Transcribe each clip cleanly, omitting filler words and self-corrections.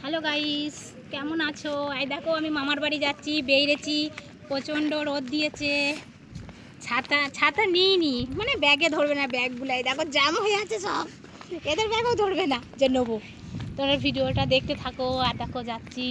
Hello guys, কেমন আছো? এই দেখো আমি মামার বাড়ি যাচ্ছি, বেরিয়েছি। প্রচণ্ড রোদ দিয়েছে। ছাতা ছাতা নিইনি, মানে ব্যাগে ধরবে না ব্যাগগুলো। এই দেখো জ্যাম হয়ে আছে সব, এদের ব্যাগও ধরবে না যে নেবো। তোমরা ভিডিওটা দেখতে থাকো। আর দেখো যাচ্ছি।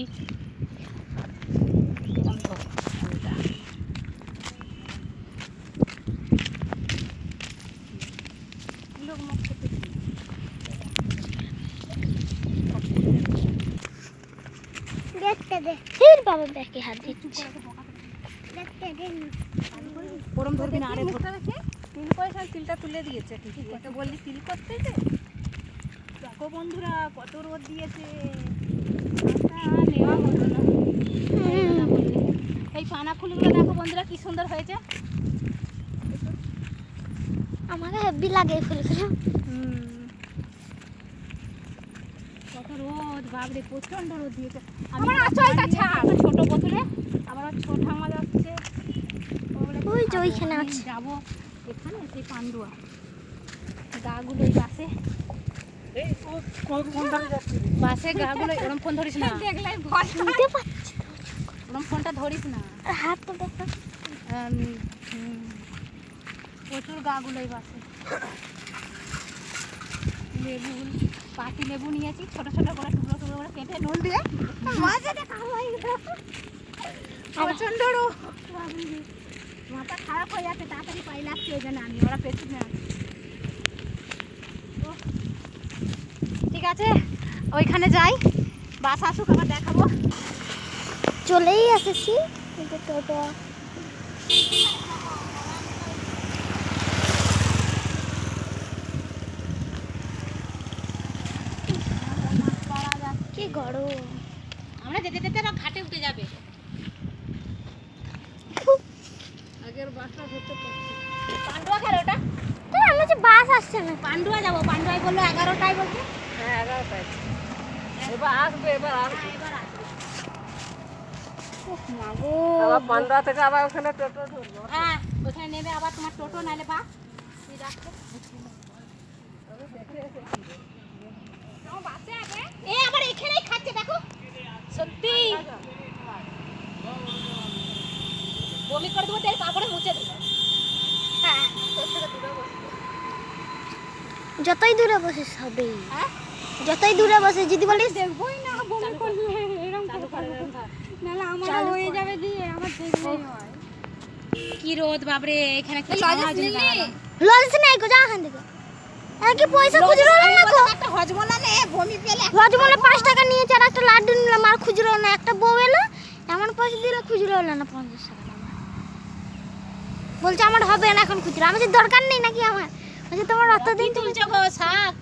फिर बाबा बैके हाथ दिচ্ছে গরম ধরবি না। আরে ভোটটা দেখে তিল পয়সা তিলটা তুলে দিয়েছে। ঠিকই ওটা বললি তিল করতে যে। দেখো বন্ধুরা কত রোদ দিয়েছে, নেওয়া হলো না। এই পানা ফুলগুলো দেখো বন্ধুরা কি সুন্দর হয়েছে। আমাকে হেভি লাগে এই ফুলগুলো। কত রোদ, বাপরে প্রচন্ড রোদ দিয়েছে। আমার আঁচলটা ছাড়। ছোট বোতলে আবার ছোট ঠাম্মা যাচ্ছে। ওই যে ওইখানে আছে। যাবো এখানে সেই পান্ডুয়া গাগুলো এই বাসে। বাসে গাগুলো ওরম ফোন ধরিস না, দেখলাই ভয় শুনতে পাচ্ছি। ওরম ফোনটা ধরিস না। হাত তো দেখো প্রচুর গাগুলো এই বাসে। লেবু, পাতি লেবু নিয়েছি, ছোট ছোট করে টুকরো টুকরো করে কেটে নুন দিয়ে মাঝে খাওয়াই। প্রচন্ড রোদ, মাথা খারাপ হয়ে যাচ্ছে। তাড়াতাড়ি পাই লাগছে, ওই জন্য আমি ওরা পেছনে আছে। ঠিক আছে, ওইখানে যাই, বাস আসুক আবার দেখাবো। চলেই এসেছি। কিন্তু টোটো কি গরম। আমরা যেতে যেতে ওরা ঘাটে উঠে যাবে। আগের বাসটা ধরতে পারছি। পান্ডুয়া গেল ওটা। তো আমি যে বাস আসছে না। পান্ডুয়া যাবো। পান্ডুয়াই বললো 11টায় বলতে। হ্যাঁ 11টায়। এবার আসবে, এবার আসবে। এবার আসবে। মাগো আবার পান্ডুয়া থেকে আবার ওখানে টোটো ধরবো। হ্যাঁ, ওখানে নেবে আবার তোমার টোটো নাইলে বাস। তুই রাখতে এ আবার এখানেই খাচ্ছে দেখো। সত্যি বমি করে দেবো, তাই কাপড়ে মুছে দেবো। হ্যাঁ, তোর থেকে দূরে বসবো। যতই দূরে বসিস হবে। হ্যাঁ, যতই দূরে বসে যদি বলিস দেখবোই না বমি করলে। এরকম করে নাহলে আমার হয়ে যাবে দিয়ে আমার দেখলেই হয়। কি রোদ বাবরে, এখানে একটা ললিস নাই গো, যা এখান থেকে। আর কি পয়সা খুচরো হলো না তো। একটা হজমলা নে, বমি পেলে হজমলে 5 টাকা নিয়েছে আর একটা লাড্ডু নিলাম, আর খুচরো না। একটা বউ এলো, এমন পয়সা দিলে খুচরো হলো না 50 টাকা। বলছে আমার হবে না এখন খুচরো। আমি যে দরকার নেই নাকি আমার। বলছে তোমার অত দিন তুলছো গো শাক।